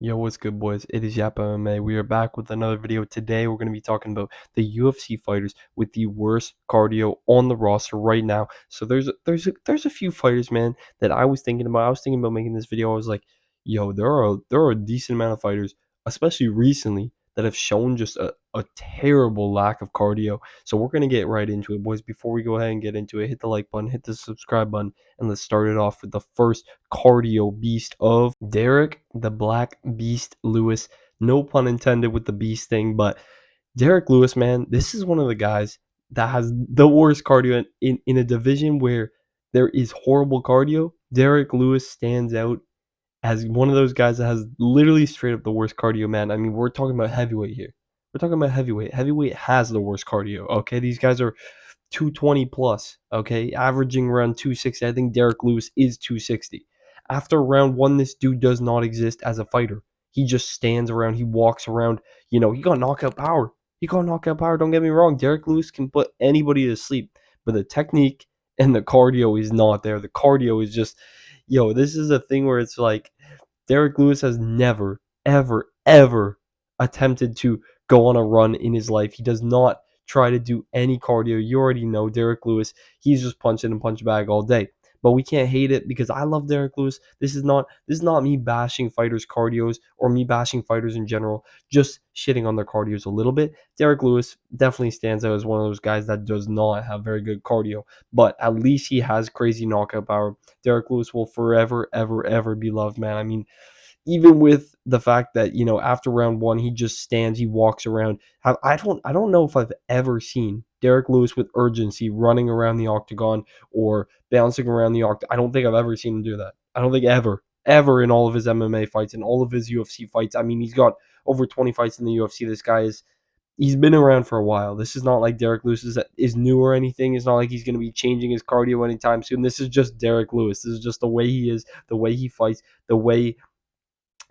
Yo, what's good, boys? It is Yap MMA. We are back with another video. Today, we're going to be talking about the UFC fighters with the worst cardio on the roster right now. So there's a few fighters, man, that I was thinking about. I was thinking about making this video. I was like, yo, there are a decent amount of fighters, especially recently, that have shown just a terrible lack of cardio. So we're going to get right into it, boys. Before we go ahead and get into it, hit the like button, hit the subscribe button, and let's start it off with the first cardio beast of Derek the Black Beast Lewis. No pun intended with the beast thing, but Derek Lewis, man, this is one of the guys that has the worst cardio in a division where there is horrible cardio. Derek Lewis stands out as one of those guys that has literally straight up the worst cardio, man. I mean, we're talking about heavyweight here. We're talking about heavyweight. Heavyweight has the worst cardio, okay? These guys are 220 plus, okay? Averaging around 260. I think Derek Lewis is 260. After round one, this dude does not exist as a fighter. He just stands around. He walks around. He got knockout power. He got knockout power. Don't get me wrong. Derek Lewis can put anybody to sleep, but the technique and the cardio is not there. The cardio is just, this is a thing where it's like Derek Lewis has never, ever, ever attempted to go on a run in his life. He does not try to do any cardio. You already know Derek Lewis. He's just punching and punch bag all day. But we can't hate it because I love Derek Lewis. This is not me bashing fighters' cardios or me bashing fighters in general, just shitting on their cardios a little bit. Derek Lewis definitely stands out as one of those guys that does not have very good cardio, but at least he has crazy knockout power. Derek Lewis will forever, ever, ever be loved, man. I mean, even with the fact that after round one he just stands, he walks around. I don't know if I've ever seen Derek Lewis with urgency running around the octagon or bouncing around the octagon. I don't think I've ever seen him do that. I don't think ever in all of his MMA fights and all of his UFC fights. I mean, he's got over 20 fights in the UFC. This guy is he's been around for a while. This is not like Derek Lewis is new or anything. It's not like he's going to be changing his cardio anytime soon. This is just Derek Lewis. This is just the way he is, the way he fights, the way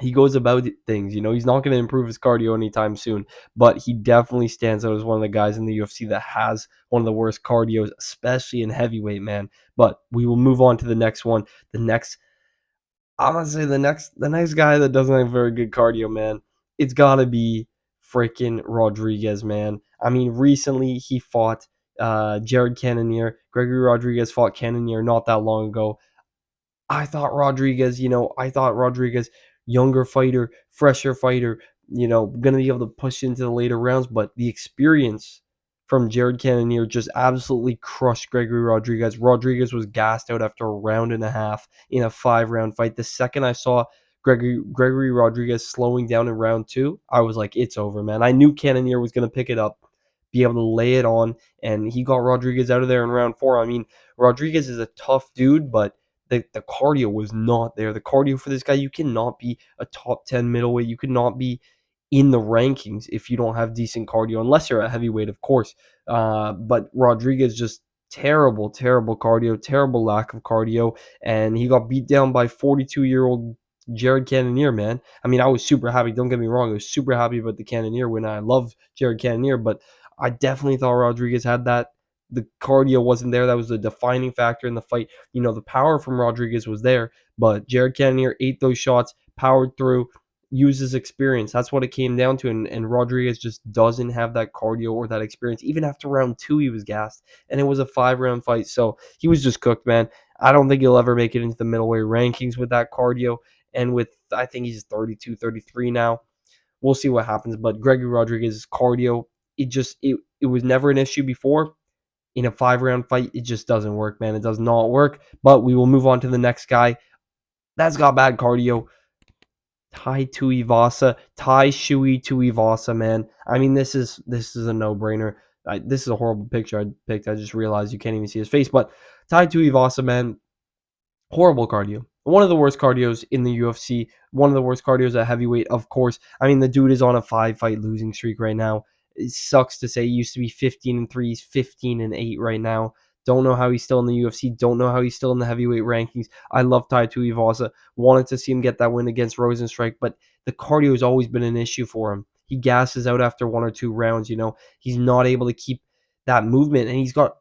he goes about things. He's not going to improve his cardio anytime soon, but he definitely stands out as one of the guys in the UFC that has one of the worst cardios, especially in heavyweight, man. But we will move on to the next one. I'm gonna say the next guy that doesn't have very good cardio, man. It's gotta be freaking Rodriguez, man. I mean, recently he fought Jared Cannonier. Gregory Rodriguez fought Cannonier not that long ago. I thought Rodriguez, younger fighter, fresher fighter, going to be able to push into the later rounds, but the experience from Jared Cannonier just absolutely crushed Gregory Rodriguez. Rodriguez was gassed out after a round and a half in a 5-round fight. The second I saw Gregory Rodriguez slowing down in round two, I was like, it's over, man. I knew Cannonier was going to pick it up, be able to lay it on, and he got Rodriguez out of there in round four. I mean, Rodriguez is a tough dude, but the cardio was not there. The cardio for this guy, you cannot be a top 10 middleweight. You could not be in the rankings if you don't have decent cardio, unless you're a heavyweight, of course. But Rodriguez just terrible, terrible cardio, terrible lack of cardio, and he got beat down by 42-year-old Jared Cannonier, man. I mean, I was super happy. Don't get me wrong. I was super happy about the Cannonier win. I love Jared Cannonier, but I definitely thought Rodriguez had that. The cardio wasn't there. That was the defining factor in the fight. The power from Rodriguez was there, but Jared Cannonier ate those shots, powered through, used his experience. That's what it came down to, and Rodriguez just doesn't have that cardio or that experience. Even after round two, he was gassed, and it was a 5-round fight, so he was just cooked, man. I don't think he'll ever make it into the middleweight rankings with that cardio, and I think he's 32, 33 now. We'll see what happens, but Gregory Rodriguez's cardio, it was never an issue before. In a 5-round fight, it just doesn't work, man. It does not work. But we will move on to the next guy that's got bad cardio. Tai Tuivasa, Tai Shui Tuivasa, man. I mean, this is a no-brainer. This is a horrible picture I picked. I just realized you can't even see his face. But Tai Tuivasa, man, horrible cardio. One of the worst cardios in the UFC. One of the worst cardios at heavyweight, of course. I mean, the dude is on a 5-fight losing streak right now. It sucks to say. He used to be 15-3. He's 15-8 right now. Don't know how he's still in the UFC. Don't know how he's still in the heavyweight rankings. I love Tai Tuivasa. Wanted to see him get that win against Rosenstrike, but the cardio has always been an issue for him. He gasses out after 1 or 2 rounds. He's not able to keep that movement, and he's got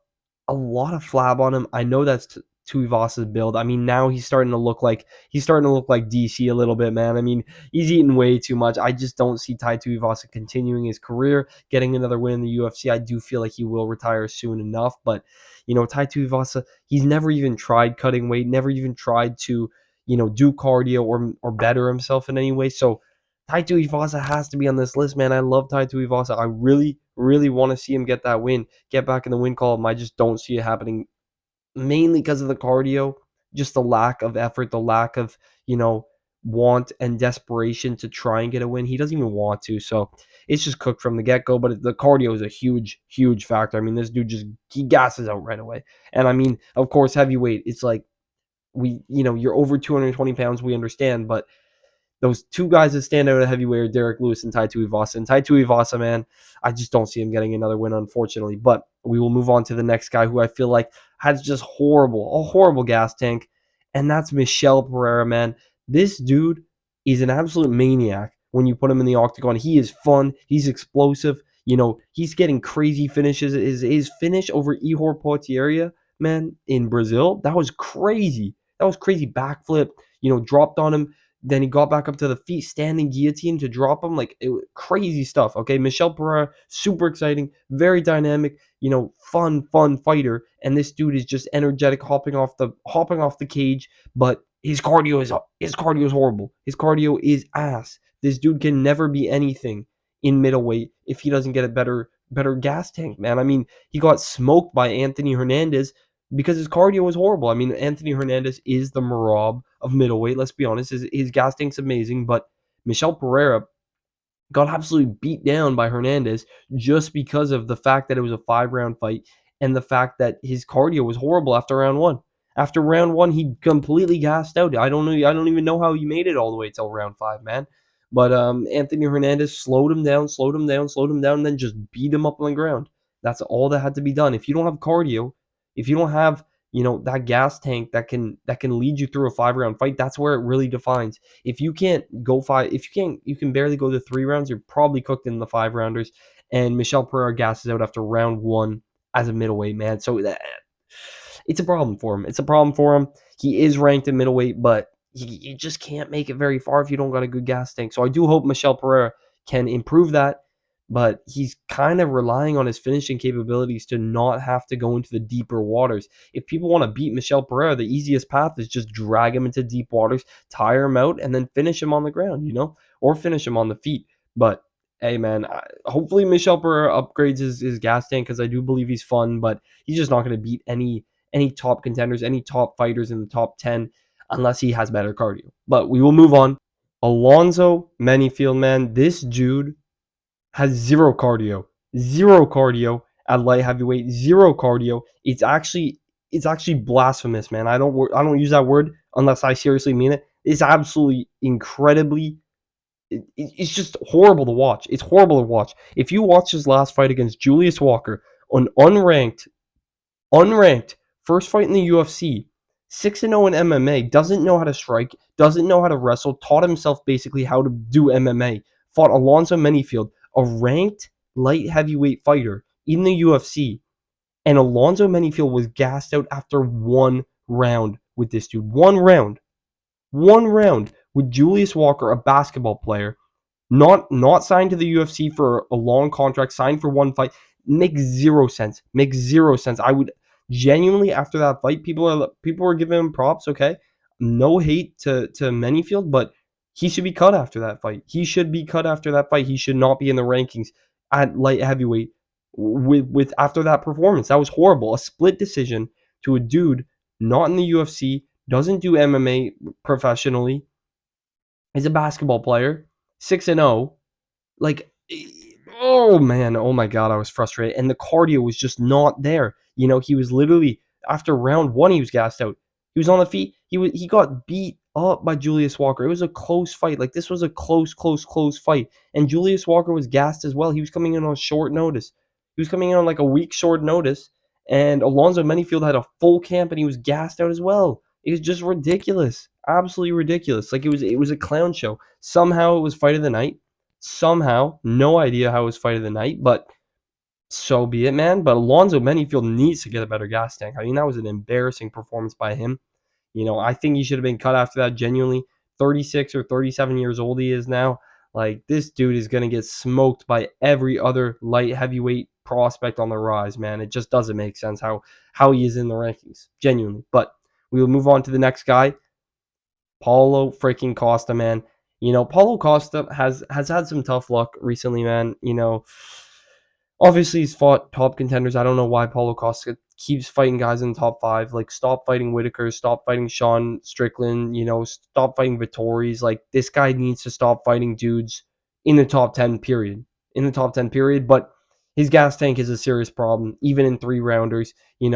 a lot of flab on him. I know that's Tuivasa's build. I mean, now he's starting to look like DC a little bit, man. I mean, he's eating way too much. I just don't see Tai Tuivasa continuing his career, getting another win in the UFC. I do feel like he will retire soon enough, but Tai Tuivasa, he's never even tried cutting weight, never even tried to, do cardio or better himself in any way. So Tai Tuivasa has to be on this list, man. I love Tai Tuivasa. I really, really want to see him get that win, get back in the win column. I just don't see it happening, mainly because of the cardio, just the lack of effort, the lack of, want and desperation to try and get a win. He doesn't even want to. So it's just cooked from the get-go. But the cardio is a huge, huge factor. I mean, this dude he gasses out right away. And I mean, of course, heavyweight, it's like you're over 220 pounds, we understand, but those two guys that stand out at heavyweight are Derek Lewis and Tai Tuivasa. And Tai Tuivasa, man, I just don't see him getting another win, unfortunately. But we will move on to the next guy who I feel like has just a horrible gas tank, and that's Michel Pereira, man. This dude is an absolute maniac when you put him in the octagon. He is fun. He's explosive. He's getting crazy finishes. His finish over Ihor Potieria, man, in Brazil, that was crazy. That was crazy. Backflip, dropped on him. Then he got back up to the feet, standing guillotine to drop him. Like, crazy stuff. Okay, Michel Pereira, super exciting, very dynamic, fun fighter. And this dude is just energetic, hopping off the cage. But his cardio is horrible. His cardio is ass. This dude can never be anything in middleweight if he doesn't get a better gas tank, man. I mean, he got smoked by Anthony Hernandez because his cardio was horrible. I mean, Anthony Hernandez is the Marab of middleweight. Let's be honest. His gas tank's amazing, but Michel Pereira got absolutely beat down by Hernandez just because of the fact that it was a 5-round fight and the fact that his cardio was horrible after round one. After round one, he completely gassed out. I don't know. I don't even know how he made it all the way till round 5, man. But Anthony Hernandez slowed him down, and then just beat him up on the ground. That's all that had to be done. If you don't have cardio, if you don't have that gas tank that can lead you through a 5-round fight, that's where it really defines. If you can't go five, if you can barely go to 3 rounds, you're probably cooked in the 5-rounders. And Michel Pereira gasses out after round 1 as a middleweight, man. So it's a problem for him. It's a problem for him. He is ranked in middleweight, but you just can't make it very far if you don't got a good gas tank. So I do hope Michel Pereira can improve that, but he's kind of relying on his finishing capabilities to not have to go into the deeper waters. If people want to beat Michel Pereira, the easiest path is just drag him into deep waters, tire him out, and then finish him on the ground, or finish him on the feet. But hey, man, hopefully Michel Pereira upgrades his gas tank, because I do believe he's fun, but he's just not going to beat any top contenders, any top fighters in the top 10 unless he has better cardio. But we will move on. Alonzo Menifield, man, this dude has zero cardio at light heavyweight, zero cardio. It's actually blasphemous, man. I don't use that word unless I seriously mean it. It's absolutely incredibly. It's just horrible to watch. It's horrible to watch. If you watch his last fight against Julius Walker, an unranked first fight in the UFC, 6-0 in MMA, doesn't know how to strike, doesn't know how to wrestle, taught himself basically how to do MMA, fought Alonzo Menifield, a ranked light heavyweight fighter in the UFC, and Alonzo Menifield was gassed out after 1 round with this dude. 1 round with Julius Walker, a basketball player, not signed to the UFC for a long contract, signed for 1 fight. Makes zero sense. I would genuinely, after that fight, people were giving him props. Okay, no hate to Menifield, but he should be cut after that fight. He should not be in the rankings at light heavyweight with after that performance. That was horrible. A split decision to a dude not in the UFC, doesn't do MMA professionally, is a basketball player, 6-0. Like, oh man, oh my god, I was frustrated. And the cardio was just not there. He was literally, after round 1, he was gassed out. He was on the feet. He got beat up by Julius Walker. It was a close fight. Like, this was a close fight. And Julius Walker was gassed as well. He was coming in on short notice. He was coming in on like a week short notice. And Alonzo Menifield had a full camp and he was gassed out as well. It was just ridiculous. Absolutely ridiculous. Like, it was a clown show. Somehow it was fight of the night. Somehow, no idea how it was fight of the night, but so be it, man. But Alonzo Menifield needs to get a better gas tank. I mean, that was an embarrassing performance by him. I think he should have been cut after that. Genuinely, 36 or 37 years old he is now. Like, this dude is gonna get smoked by every other light heavyweight prospect on the rise, man. It just doesn't make sense how he is in the rankings, genuinely. But we will move on to the next guy, Paulo freaking Costa, man. Paulo Costa has had some tough luck recently, man. Obviously he's fought top contenders. I don't know why Paulo Costa keeps fighting guys in the top five. Like, stop fighting Whitaker, stop fighting Sean Strickland, stop fighting Vittori's. Like, this guy needs to stop fighting dudes in the top 10 period. In the top 10 period, but his gas tank is a serious problem, even in 3 rounders. He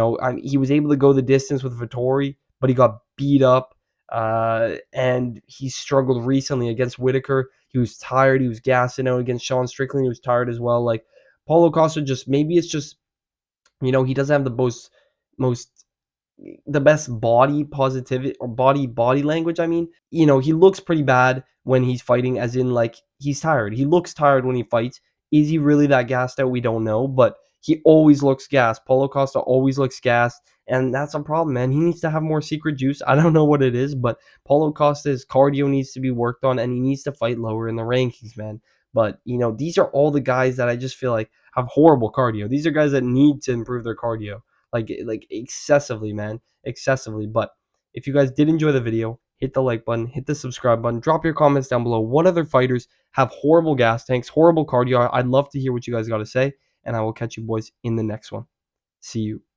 was able to go the distance with Vittori, but he got beat up. And he struggled recently against Whitaker. He was tired. He was gassing out against Sean Strickland. He was tired as well. Like, Paulo Costa, just maybe it's just he doesn't have most the best body positivity or body language. I mean, he looks pretty bad when he's fighting, as in, like, he's tired. He looks tired when he fights. Is he really that gassed out? We don't know, but he always looks gassed. Paulo Costa always looks gassed, and that's a problem, man. He needs to have more secret juice. I don't know what it is, but Paulo Costa's cardio needs to be worked on, and he needs to fight lower in the rankings, man. But these are all the guys that I just feel like have horrible cardio. These are guys that need to improve their cardio, like excessively, man, excessively. But if you guys did enjoy the video, hit the like button, hit the subscribe button, drop your comments down below. What other fighters have horrible gas tanks, horrible cardio? I'd love to hear what you guys got to say, and I will catch you boys in the next one. See you.